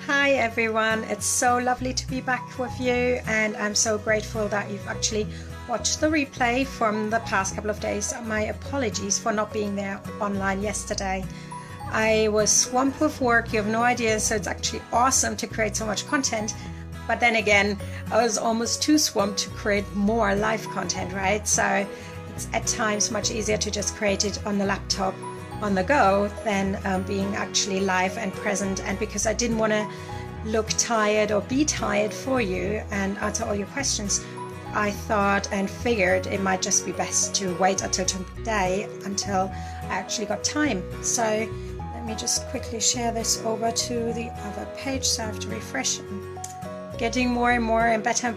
Hi everyone, it's so lovely to be back with you, and I'm so grateful that you've actually watched the replay from the past couple of days. My apologies for not being there online yesterday. I was swamped with work, you have no idea, so it's actually awesome to create so much content. But then again, I was almost too swamped to create more live content, right? So it's at times much easier to just create it on the laptop on the go than being actually live and present. And because I didn't want to look tired or be tired for you and answer all your questions, I thought and figured it might just be best to wait until today until I actually got time. So let me just quickly share this over to the other page, so I have to refresh. I'm getting more and more and better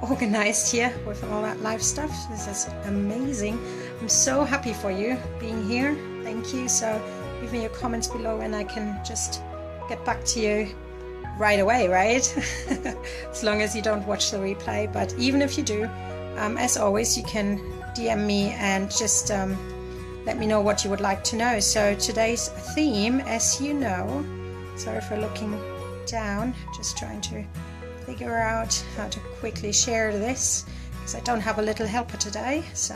organized here with all that live stuff. This is amazing. I'm so happy for you being here. Thank you. So leave me your comments below and I can just get back to you right away, right? As long as you don't watch the replay. But even if you do, as always, you can DM me and just let me know what you would like to know. So today's theme, as you know, sorry for looking down, just trying to figure out how to quickly share this because I don't have a little helper today. So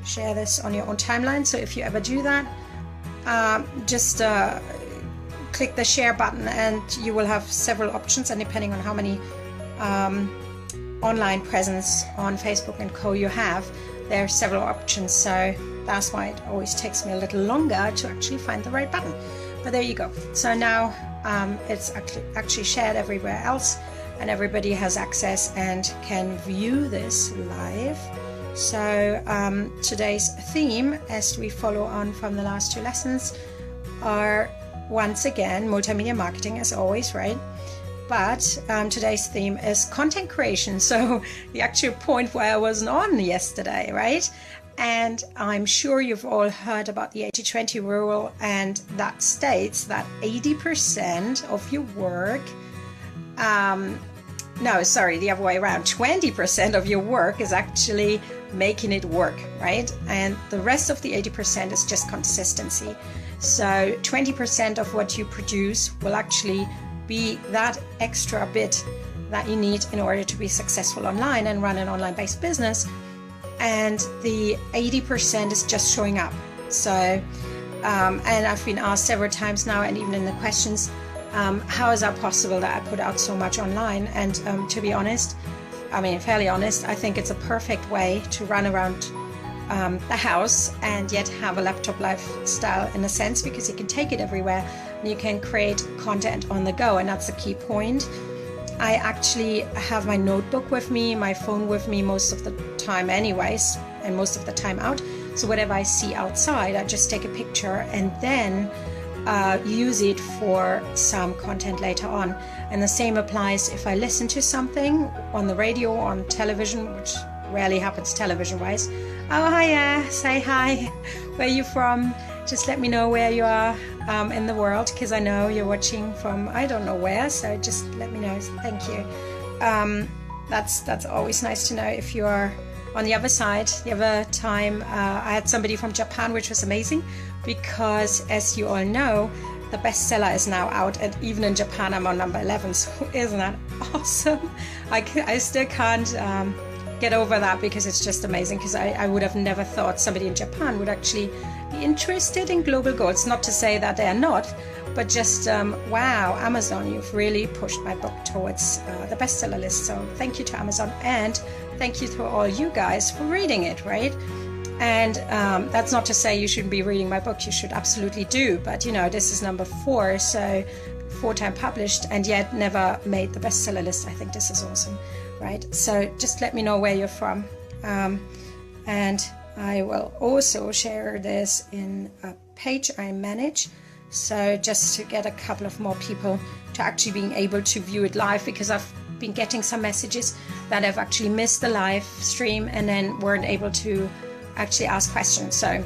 share this on your own timeline. So if you ever do that, just click the share button and you will have several options, and depending on how many online presence on Facebook and co you have, there are several options. So that's why it always takes me a little longer to actually find the right button. But there you go. So now it's actually shared everywhere else, and everybody has access and can view this live. So today's theme, as we follow on from the last two lessons, are once again multimedia marketing, as always, right? But today's theme is content creation. So the actual point where I wasn't on yesterday, right? And I'm sure you've all heard about the 80-20 rule, and that states that 80% of your work, no, sorry, the other way around, 20% of your work is actually making it work, right? And the rest of the 80% is just consistency. So 20% of what you produce will actually be that extra bit that you need in order to be successful online and run an online-based business. And the 80% is just showing up. So, and I've been asked several times now, and even in the questions, how is that possible that I put out so much online? And to be honest, I mean, fairly honest, I think it's a perfect way to run around the house and yet have a laptop lifestyle in a sense, because you can take it everywhere and you can create content on the go. And that's the key point. I actually have my notebook with me, my phone with me most of the time anyways, and most of the time out. So whatever I see outside, I just take a picture and then use it for some content later on. And the same applies if I listen to something on the radio or on television, which rarely happens television wise. Oh, hiya, say hi, where are you from? Just let me know where you are in the world, because I know you're watching from I don't know where, so just let me know. Thank you. That's always nice to know if you are on the other side. The other time I had somebody from Japan, which was amazing, because as you all know, the bestseller is now out, and even in Japan I'm on number 11. So isn't that awesome? I still can't get over that, because it's just amazing, because I would have never thought somebody in Japan would actually be interested in global goals. Not to say that they are not, but just wow, Amazon, you've really pushed my book towards the bestseller list. So thank you to Amazon, and thank you to all you guys for reading it, right? And that's not to say you shouldn't be reading my book. You should absolutely do. But you know, this is number 4, so 4-time published, and yet never made the bestseller list. I think this is awesome, right? So just let me know where you're from, and I will also share this in a page I manage. So just to get a couple of more people to actually being able to view it live, because I've been getting some messages that have actually missed the live stream and then weren't able to actually ask questions. So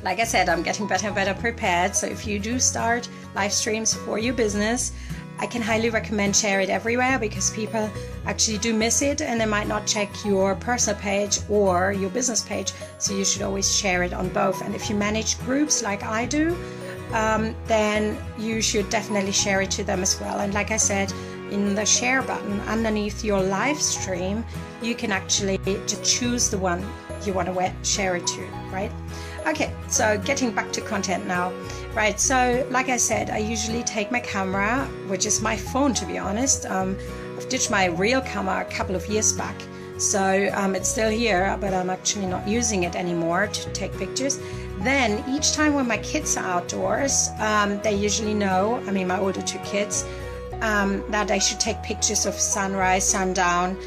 like I said, I'm getting better and better prepared. So if you do start live streams for your business, I can highly recommend share it everywhere, because people actually do miss it and they might not check your personal page or your business page. So you should always share it on both. And if you manage groups like I do, then you should definitely share it to them as well. And like I said, in the share button underneath your live stream, you can actually just choose the one you want to share it to, right? Okay, so getting back to content now, right? So like I said, I usually take my camera, which is my phone, to be honest. I've ditched my real camera a couple of years back, so it's still here, but I'm actually not using it anymore to take pictures. Then each time when my kids are outdoors, they usually know, I mean my older two kids, that I should take pictures of sunrise, sundown,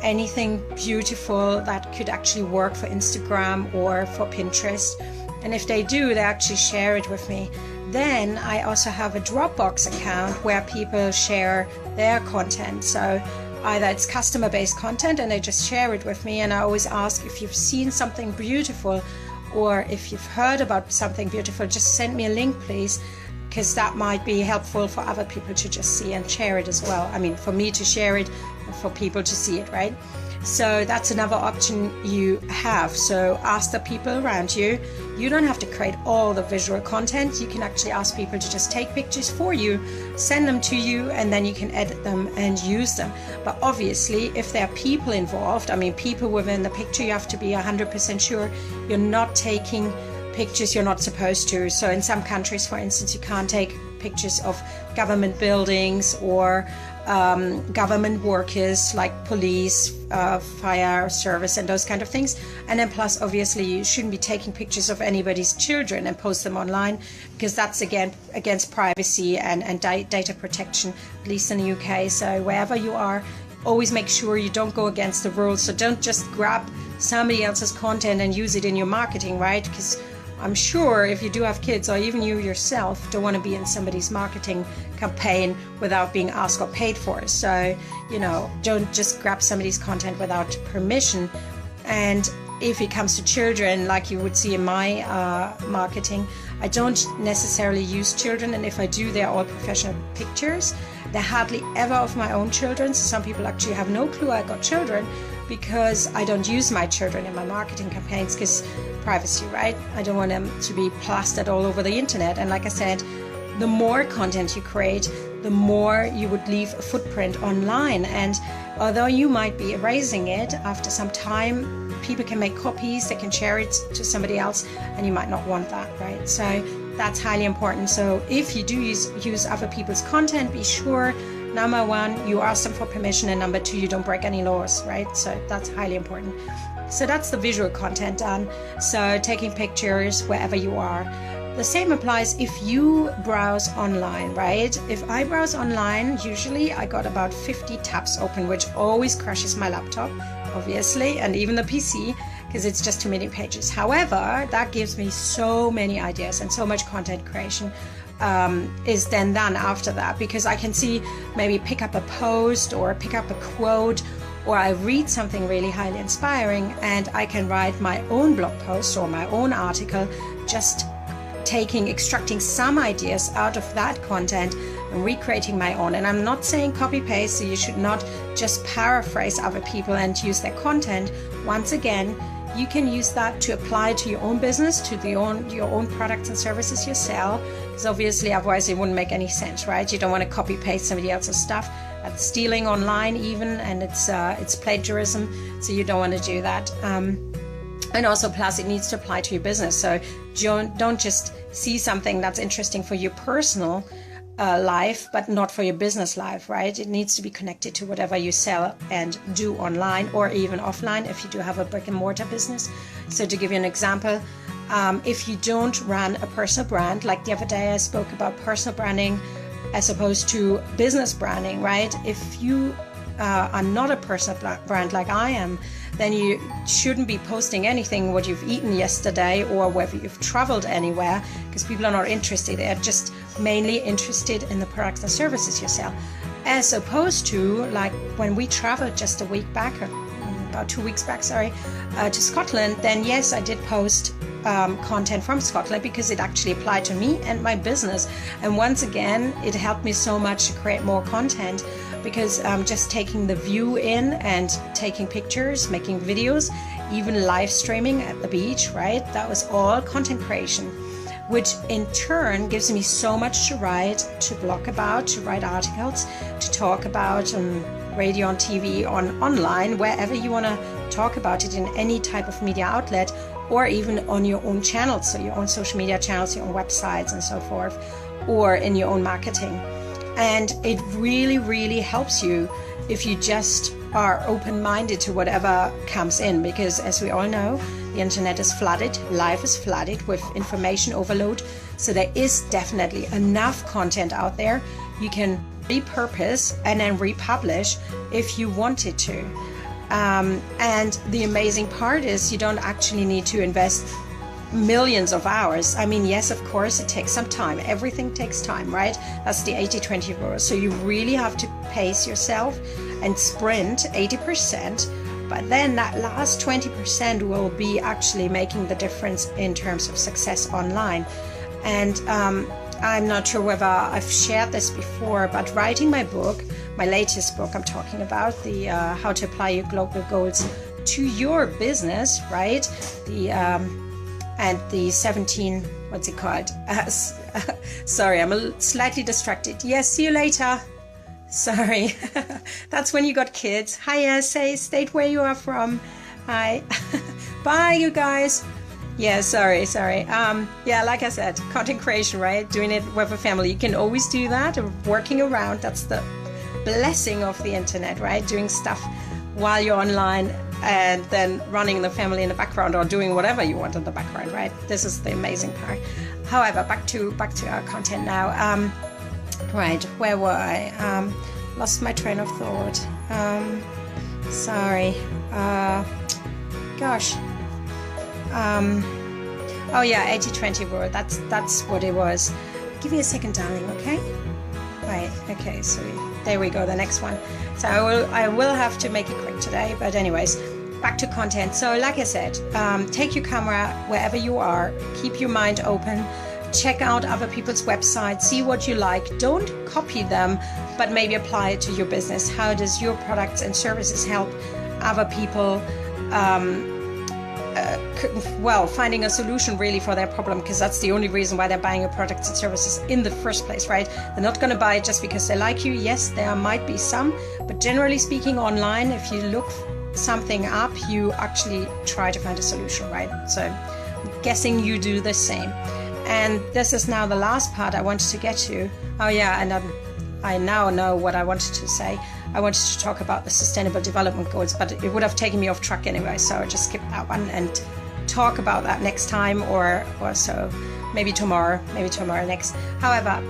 anything beautiful that could actually work for Instagram or for Pinterest. And if they do, they actually share it with me. Then I also have a Dropbox account where people share their content. So either it's customer-based content and they just share it with me, and I always ask, if you've seen something beautiful or if you've heard about something beautiful, just send me a link, please, because that might be helpful for other people to just see and share it as well. I mean, for me to share it, for people to see it, right? So that's another option you have. So ask the people around you. You don't have to create all the visual content. You can actually ask people to just take pictures for you, send them to you, and then you can edit them and use them. But obviously, if there are people involved, I mean, people within the picture, you have to be 100% sure you're not taking pictures you're not supposed to. So in some countries, for instance, you can't take pictures of government buildings or government workers like police, fire service, and those kind of things. And then plus, obviously, you shouldn't be taking pictures of anybody's children and post them online, because that's again against privacy and data protection, at least in the UK. So wherever you are, always make sure you don't go against the rules. So don't just grab somebody else's content and use it in your marketing, right? Because I'm sure if you do have kids, or even you yourself, don't want to be in somebody's marketing campaign without being asked or paid for. So, you know, don't just grab somebody's content without permission. And if it comes to children, like you would see in my marketing, I don't necessarily use children. And if I do, they're all professional pictures. They're hardly ever of my own children. So some people actually have no clue I got children, because I don't use my children in my marketing campaigns, because privacy, right? I don't want them to be plastered all over the internet. And like I said, the more content you create, the more you would leave a footprint online. And although you might be erasing it after some time, people can make copies, they can share it to somebody else, and you might not want that, right? So that's highly important. So if you do use other people's content, be sure, number one, you ask them for permission, and number two, you don't break any laws, right? So that's highly important. So that's the visual content done. So taking pictures wherever you are. The same applies if you browse online, right? If I browse online, usually I got about 50 tabs open, which always crashes my laptop, obviously, and even the PC, because it's just too many pages. However, that gives me so many ideas, and so much content creation is then done after that, because I can see, maybe pick up a post or pick up a quote, or I read something really highly inspiring, and I can write my own blog post or my own article, just extracting some ideas out of that content and recreating my own. And I'm not saying copy paste, so you should not just paraphrase other people and use their content. Once again, you can use that to apply to your own business, to your own products and services you sell, because obviously otherwise it wouldn't make any sense, right? You don't want to copy paste somebody else's stuff. That's stealing online even, and it's plagiarism, so you don't want to do that. And also, plus, it needs to apply to your business. So don't just see something that's interesting for your personal life, but not for your business life, right? It needs to be connected to whatever you sell and do online, or even offline if you do have a brick and mortar business. So to give you an example, if you don't run a personal brand, like the other day I spoke about personal branding as opposed to business branding, right? If you are not a personal brand like I am, then you shouldn't be posting anything what you've eaten yesterday or whether you've traveled anywhere, because people are not interested. They're just mainly interested in the products and services you sell. As opposed to, like, when we traveled just a week back, about 2 weeks back, to Scotland, then yes, I did post content from Scotland, because it actually applied to me and my business. And once again, it helped me so much to create more content, because just taking the view in and taking pictures, making videos, even live streaming at the beach, right? That was all content creation. which in turn gives me so much to write, to blog about, to write articles, to talk about on radio, on TV, on online, wherever you want to talk about it, in any type of media outlet, or even on your own channels, so your own social media channels, your own websites and so forth, or in your own marketing. And it really, really helps you if you just are open-minded to whatever comes in, because as we all know, the internet is flooded, life is flooded with information overload. So there is definitely enough content out there. You can repurpose and then republish if you wanted to. And the amazing part is you don't actually need to invest millions of hours. I mean, yes, of course, it takes some time. Everything takes time, right? That's the 80-20 rule. So you really have to pace yourself and sprint 80%. But then that last 20% will be actually making the difference in terms of success online. And I'm not sure whether I've shared this before, but writing my book, my latest book I'm talking about, the How to Apply Your Global Goals to Your Business, right? And the 17, what's it called? Sorry, I'm slightly distracted. Yes, see you later. Sorry, that's when you got kids. Hiya, state where you are from. Hi. Bye, you guys. Yeah, sorry. Yeah, like I said, content creation, right? Doing it with a family. You can always do that, working around. That's the blessing of the internet, right? Doing stuff while you're online and then running the family in the background, or doing whatever you want in the background, right? This is the amazing part. However, back to our content now. Right, where were I? Lost my train of thought. Sorry. Gosh. Oh yeah, 80-20 rule. That's what it was. Give me a second, darling. Okay. Right. Okay. So there we go. The next one. So I will have to make it quick today. But anyways, back to content. So like I said, take your camera wherever you are. Keep your mind open. Check out other people's websites, see what you like. Don't copy them, but maybe apply it to your business. How does your products and services help other people? Finding a solution really for their problem, because that's the only reason why they're buying your products and services in the first place, right? They're not going to buy it just because they like you. Yes, there might be some, but generally speaking, online, if you look something up, you actually try to find a solution, right? So I'm guessing you do the same. And this is now the last part I wanted to get to. Oh yeah, and I now know what I wanted to say. I wanted to talk about the Sustainable Development Goals, but it would have taken me off track anyway, so I just skipped that one and talk about that next time, or so. Maybe tomorrow next. However,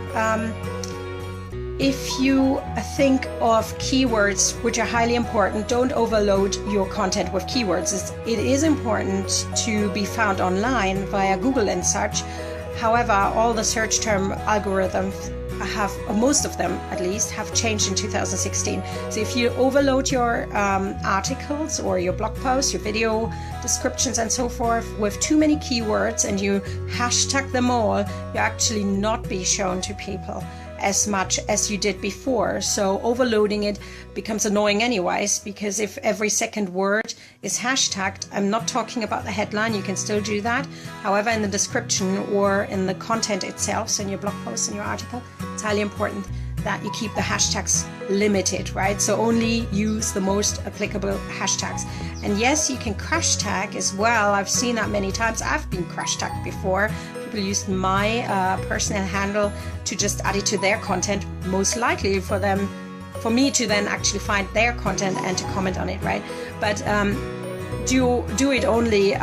if you think of keywords which are highly important, don't overload your content with keywords. It is important to be found online via Google and such. However, all the search term algorithms most of them at least, have changed in 2016. So if you overload your articles or your blog posts, your video descriptions and so forth with too many keywords and you hashtag them all, you actually not be shown to people as much as you did before. So overloading it becomes annoying anyways, because if every second word is hashtagged, I'm not talking about the headline, you can still do that. However, in the description or in the content itself, so in your blog post and your article, it's highly important that you keep the hashtags limited, right? So only use the most applicable hashtags. And yes, you can crash tag as well. I've seen that many times. I've been crash tagged before. People used my personal handle to just add it to their content, most likely for me to then actually find their content and to comment on it, right? But do it only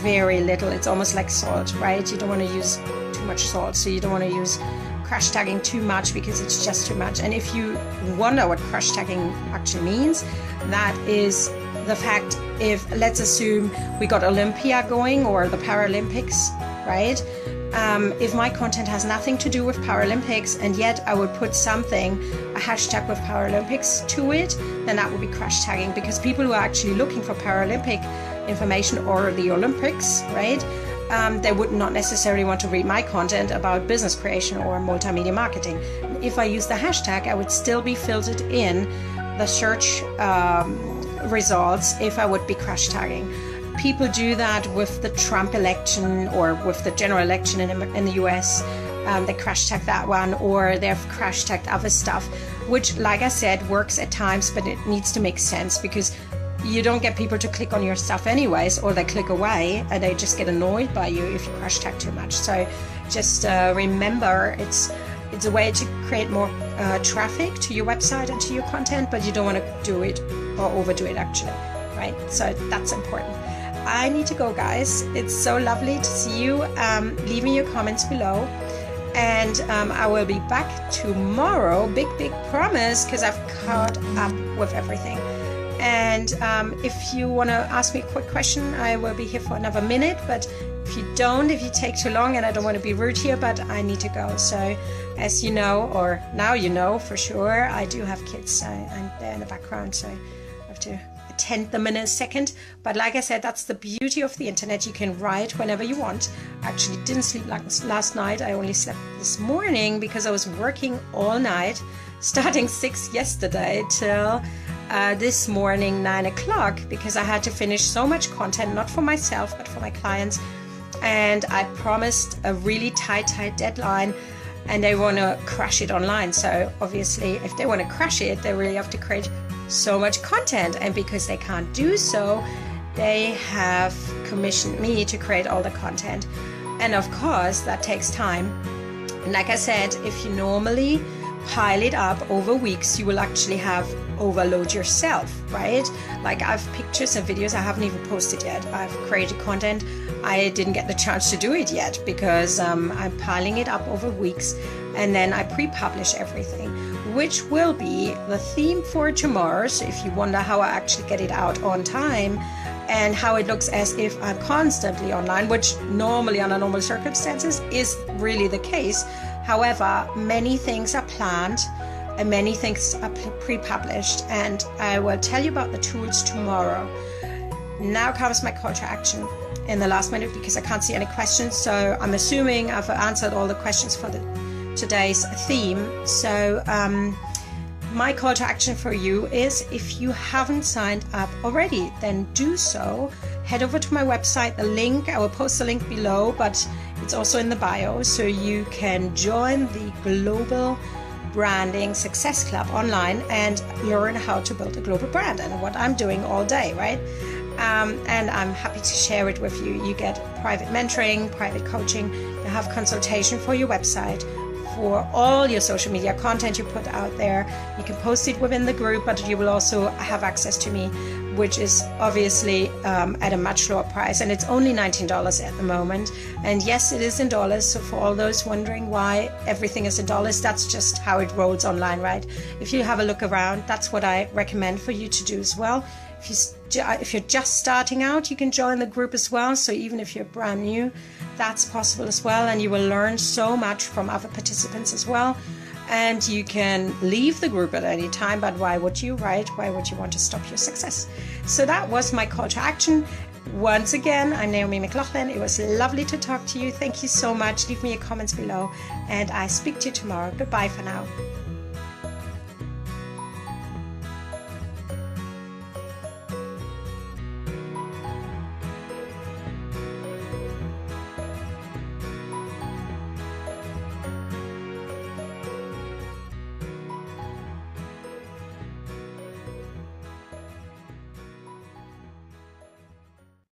very little. It's almost like salt, right? You don't want to use too much salt, so you don't want to use crash tagging too much because it's just too much. And if you wonder what crash tagging actually means, that is the fact, if let's assume we got Olympia going or the Paralympics, right? If my content has nothing to do with Paralympics and yet I would put something, a hashtag with Paralympics to it, then that would be crash tagging, because people who are actually looking for Paralympic information or the Olympics, right? They would not necessarily want to read my content about business creation or multimedia marketing. If I use the hashtag, I would still be filtered in the search results if I would be crash tagging. people do that with the Trump election or with the general election in the US. They crash tag that one, or they've crash tagged other stuff, which, like I said, works at times, but it needs to make sense, because you don't get people to click on your stuff anyways, or they click away and they just get annoyed by you if you crash tag too much. So just remember, it's a way to create more traffic to your website and to your content, but you don't want to do it or overdo it actually, right? So that's important. I need to go, guys. It's so lovely to see you. Leave me your comments below. And I will be back tomorrow, big promise, because I've caught up with everything. And if you want to ask me a quick question, I will be here for another minute. But if you take too long, and I don't want to be rude here, but I need to go. So as you know, or now you know for sure, I do have kids, and they're in the background, so I have to attend them in a second. But like I said, that's the beauty of the internet. You can write whenever you want. I actually didn't sleep last night. I only slept this morning because I was working all night, starting 6 yesterday till this morning 9 o'clock, because I had to finish so much content, not for myself but for my clients, and I promised a really tight deadline, and they want to crash it online. So obviously if they want to crash it, they really have to create so much content, and because they can't do so, they have commissioned me to create all the content, and of course that takes time. And like I said, if you normally pile it up over weeks, you will actually have overload yourself, right? Like, I've pictures and videos I haven't even posted yet. I've created content, I didn't get the chance to do it yet because I'm piling it up over weeks, and then I pre-publish everything, which will be the theme for tomorrow. So if you wonder how I actually get it out on time and how it looks as if I'm constantly online, which normally under normal circumstances is really the case. However, many things are planned and many things are pre-published, and I will tell you about the tools tomorrow. Now comes my call to action in the last minute, because I can't see any questions, so I'm assuming I've answered all the questions for today's theme. So my call to action for you is, if you haven't signed up already, then do so. Head over to my website. The link, I will post the link below, but it's also in the bio, so you can join the Global Branding Success Club online and learn how to build a global brand, and what I'm doing all day, right? And I'm happy to share it with you. You get private mentoring, private coaching, you have consultation for your website, for all your social media content you put out there. You can post it within the group, but you will also have access to me, which is obviously at a much lower price, and it's only $19 at the moment. And yes, it is in dollars, so for all those wondering why everything is in dollars, that's just how it rolls online, right? If you have a look around, that's what I recommend for you to do as well. If you're just starting out, you can join the group as well. So even if you're brand new, that's possible as well, and you will learn so much from other participants as well. And you can leave the group at any time, but why would you, right? Why would you want to stop your success? So that was my call to action. Once again, I'm Naomi Mc Laughlan. It was lovely to talk to you. Thank you so much. Leave me your comments below, and I speak to you tomorrow. Goodbye for now.